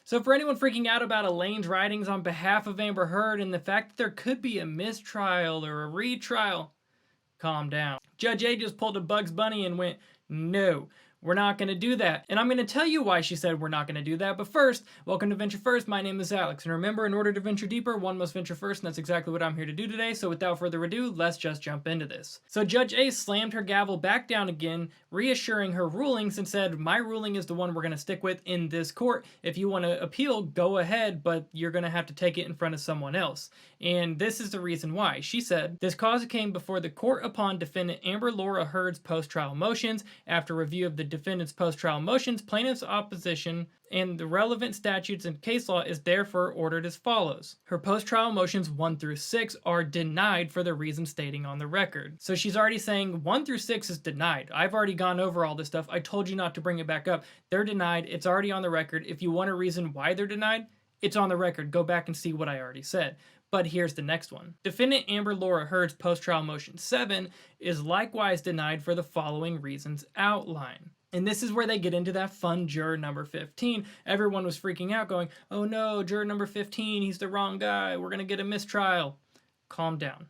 So for anyone freaking out about Elaine's writings on behalf of Amber Heard and the fact that there could be a mistrial or a retrial, calm down. Judge A just pulled a Bugs Bunny and went, no, we're not going to do that. And I'm going to tell you why she said we're not going to do that. But first, welcome to Venture First. My name is Alex. And remember, in order to venture deeper, one must venture first. And that's exactly what I'm here to do today. So without further ado, let's just jump into this. So Judge A slammed her gavel back down again, reassuring her rulings and said, my ruling is the one we're going to stick with in this court. If you want to appeal, go ahead, but you're going to have to take it in front of someone else. And this is the reason why. She said, this cause came before the court upon defendant Amber Laura Heard's post-trial motions. After review of the defendant's post-trial motions, plaintiff's opposition and the relevant statutes and case law is therefore ordered as follows. Her post-trial motions 1 through 6 are denied for the reasons stating on the record. So she's already saying 1 through 6 is denied. I've already gone over all this stuff. I told you not to bring it back up. They're denied. It's already on the record. If you want a reason why they're denied, it's on the record. Go back and see what I already said. But here's the next one. Defendant Amber Laura Heard's post-trial motion 7 is likewise denied for the following reasons outlined. And this is where they get into that fun juror number 15. Everyone was freaking out going, oh no, juror number 15, he's the wrong guy. We're going to get a mistrial. Calm down.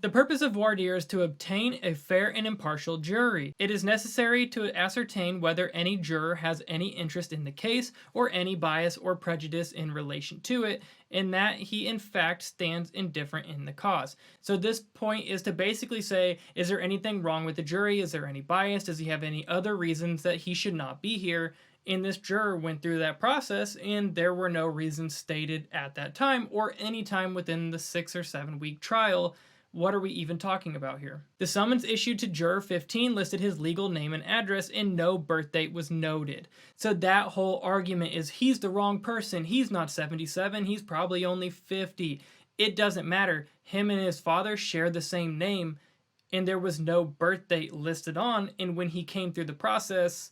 The purpose of voir dire is to obtain a fair and impartial jury. It is necessary to ascertain whether any juror has any interest in the case or any bias or prejudice in relation to it, and that he in fact stands indifferent in the cause. So this point is to basically say, is there anything wrong with the jury? Is there any bias? Does he have any other reasons that he should not be here? And this juror went through that process and there were no reasons stated at that time or any time within the 6 or 7 week trial. What are we even talking about here? The summons issued to juror 15 listed his legal name and address and no birth date was noted. So that whole argument is he's the wrong person. He's not 77. He's probably only 50. It doesn't matter. Him and his father share the same name and there was no birth date listed on. And when he came through the process,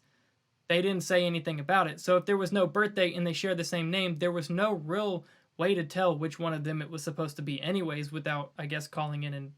they didn't say anything about it. So if there was no birth date and they share the same name, there was no real way to tell which one of them it was supposed to be anyways without, I guess, calling in and,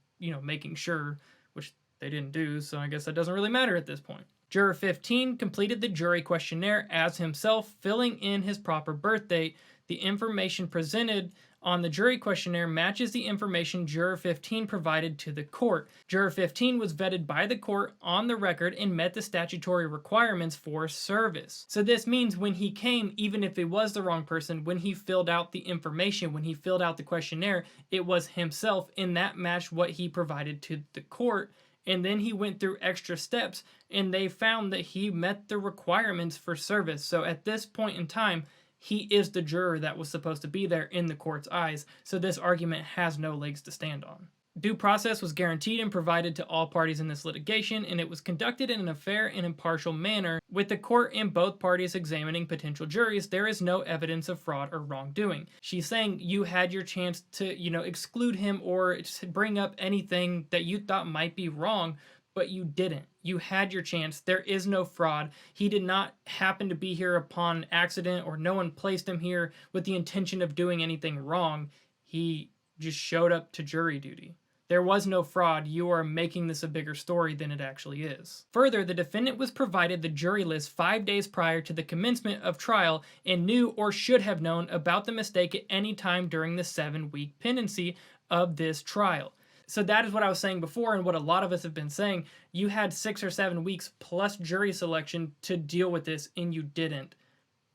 making sure, which they didn't do, so I guess that doesn't really matter at this point. Juror 15 completed the jury questionnaire as himself, filling in his proper birth date. The information presented on the jury questionnaire matches the information Juror 15 provided to the court. Juror 15 was vetted by the court on the record and met the statutory requirements for service. So this means when he came, even if it was the wrong person, when he filled out the information, when he filled out the questionnaire, it was himself, and that matched what he provided to the court. And then he went through extra steps and they found that he met the requirements for service. So at this point in time, he is the juror that was supposed to be there in the court's eyes, so this argument has no legs to stand on. Due process was guaranteed and provided to all parties in this litigation, and it was conducted in a fair and impartial manner. With the court and both parties examining potential juries, there is no evidence of fraud or wrongdoing. She's saying you had your chance to, exclude him or bring up anything that you thought might be wrong, but you didn't. You had your chance. There is no fraud. He did not happen to be here upon accident or no one placed him here with the intention of doing anything wrong. He just showed up to jury duty. There was no fraud. You are making this a bigger story than it actually is. Further, the defendant was provided the jury list 5 days prior to the commencement of trial and knew or should have known about the mistake at any time during the 7-week pendency of this trial. So that is what I was saying before and what a lot of us have been saying. You had 6 or 7 weeks plus jury selection to deal with this and you didn't.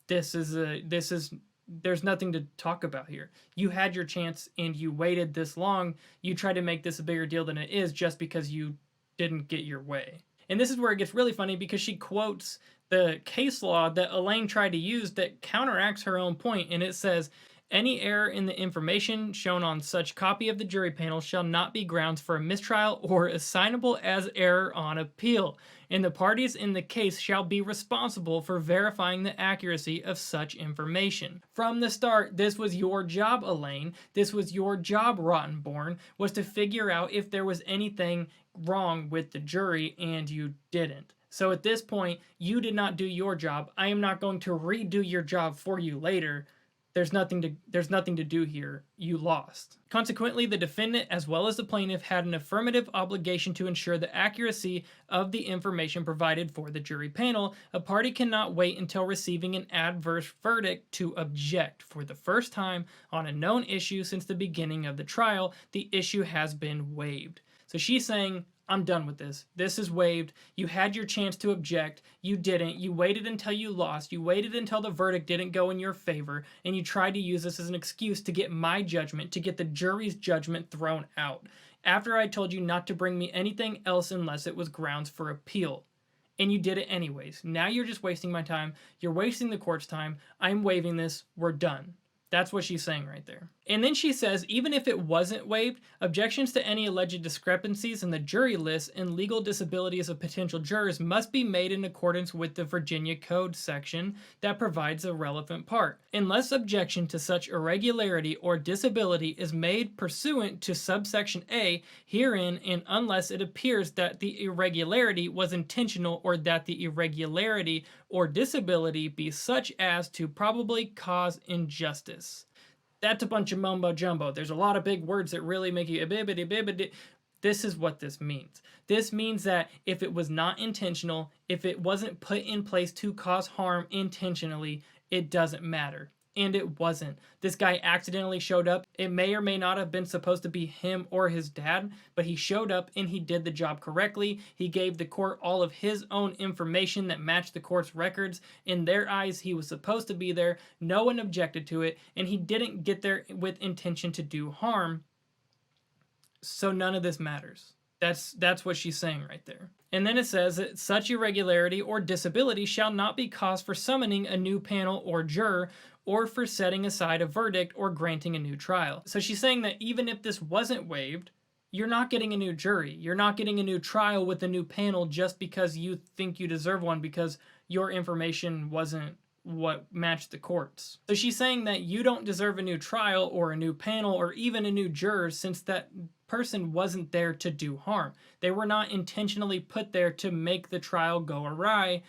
There's nothing to talk about here. You had your chance and you waited this long. You tried to make this a bigger deal than it is just because you didn't get your way. And this is where it gets really funny because she quotes the case law that Elaine tried to use that counteracts her own point, and it says, any error in the information shown on such copy of the jury panel shall not be grounds for a mistrial or assignable as error on appeal, and the parties in the case shall be responsible for verifying the accuracy of such information. From the start, this was your job, Elaine. This was your job, Rottenborn, was to figure out if there was anything wrong with the jury, and you didn't. So at this point, you did not do your job. I am not going to redo your job for you later. there's nothing to do here. You lost. Consequently, the defendant as well as the plaintiff had an affirmative obligation to ensure the accuracy of the information provided for the jury panel. A party cannot wait until receiving an adverse verdict to object. For the first time on a known issue since the beginning of the trial, the issue has been waived. So she's saying, I'm done with this. This is waived. You had your chance to object. You didn't. You waited until you lost. You waited until the verdict didn't go in your favor. And you tried to use this as an excuse to get my judgment, to get the jury's judgment thrown out. After I told you not to bring me anything else unless it was grounds for appeal. And you did it anyways. Now you're just wasting my time. You're wasting the court's time. I'm waiving this. We're done. That's what she's saying right there. And then she says, even if it wasn't waived, objections to any alleged discrepancies in the jury list and legal disabilities of potential jurors must be made in accordance with the Virginia Code section that provides a relevant part. Unless objection to such irregularity or disability is made pursuant to subsection A herein, and unless it appears that the irregularity was intentional or that the irregularity or disability be such as to probably cause injustice. That's a bunch of mumbo jumbo. There's a lot of big words that really make you bibbidi bibbidi. This is what this means. This means that if it was not intentional, if it wasn't put in place to cause harm intentionally, it doesn't matter. And it wasn't. This guy accidentally showed up. It may or may not have been supposed to be him or his dad, but he showed up and he did the job correctly. He gave the court all of his own information that matched the court's records. In their eyes, he was supposed to be there. No one objected to it, and he didn't get there with intention to do harm. So none of this matters. That's what she's saying right there. And then it says that such irregularity or disability shall not be cause for summoning a new panel or juror or for setting aside a verdict or granting a new trial. So she's saying that even if this wasn't waived, you're not getting a new jury. You're not getting a new trial with a new panel just because you think you deserve one because your information wasn't what matched the court's. So she's saying that you don't deserve a new trial or a new panel or even a new juror since that person wasn't there to do harm. They were not intentionally put there to make the trial go awry.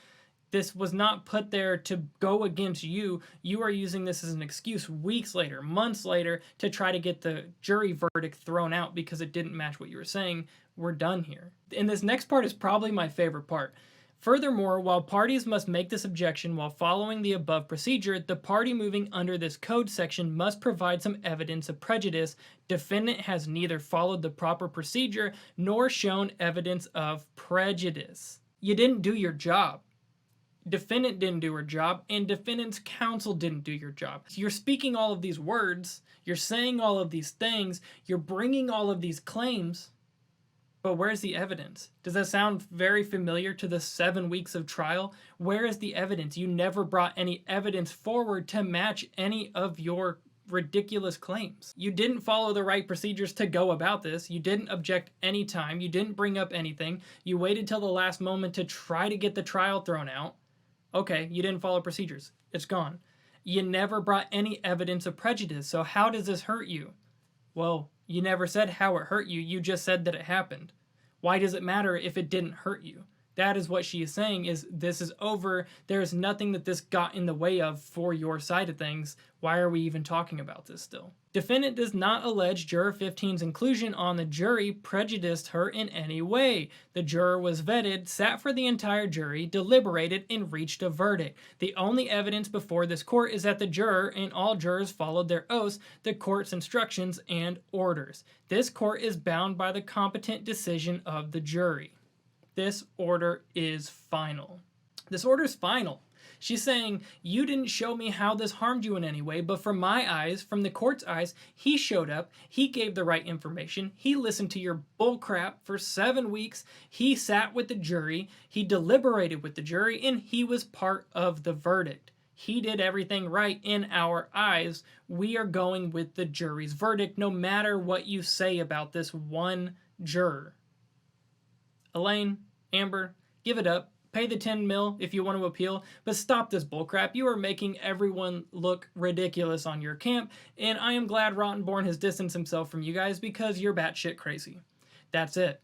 This was not put there to go against you. You are using this as an excuse weeks later, months later, to try to get the jury verdict thrown out because it didn't match what you were saying. We're done here. And this next part is probably my favorite part. Furthermore, while parties must make this objection while following the above procedure, the party moving under this code section must provide some evidence of prejudice. Defendant has neither followed the proper procedure nor shown evidence of prejudice. You didn't do your job. Defendant didn't do her job, and defendant's counsel didn't do your job. So you're speaking all of these words, you're saying all of these things, you're bringing all of these claims, but where's the evidence? Does that sound very familiar to the 7 weeks of trial? Where is the evidence? You never brought any evidence forward to match any of your ridiculous claims. You didn't follow the right procedures to go about this. You didn't object any time. You didn't bring up anything. You waited till the last moment to try to get the trial thrown out. Okay, you didn't follow procedures. It's gone. You never brought any evidence of prejudice. So how does this hurt you? Well, you never said how it hurt you. You just said that it happened. Why does it matter if it didn't hurt you? That is what she is saying, is this is over. There is nothing that this got in the way of for your side of things. Why are we even talking about this still? Defendant does not allege Juror 15's inclusion on the jury prejudiced her in any way. The juror was vetted, sat for the entire jury, deliberated, and reached a verdict. The only evidence before this court is that the juror and all jurors followed their oaths, the court's instructions, and orders. This court is bound by the competent decision of the jury. This order is final. This order is final. She's saying, you didn't show me how this harmed you in any way, but from my eyes, from the court's eyes, he showed up, he gave the right information, he listened to your bullcrap for 7 weeks, he sat with the jury, he deliberated with the jury, and he was part of the verdict. He did everything right in our eyes. We are going with the jury's verdict, no matter what you say about this one juror. Elaine, Amber, give it up. Pay the $10 million if you want to appeal, but stop this bullcrap. You are making everyone look ridiculous on your camp, and I am glad Rottenborn has distanced himself from you guys because you're batshit crazy. That's it.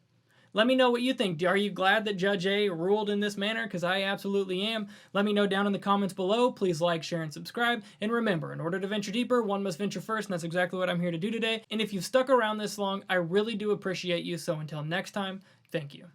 Let me know what you think. Are you glad that Judge A ruled in this manner? Because I absolutely am. Let me know down in the comments below. Please like, share, and subscribe. And remember, in order to venture deeper, one must venture first, and that's exactly what I'm here to do today. And if you've stuck around this long, I really do appreciate you. So until next time, thank you.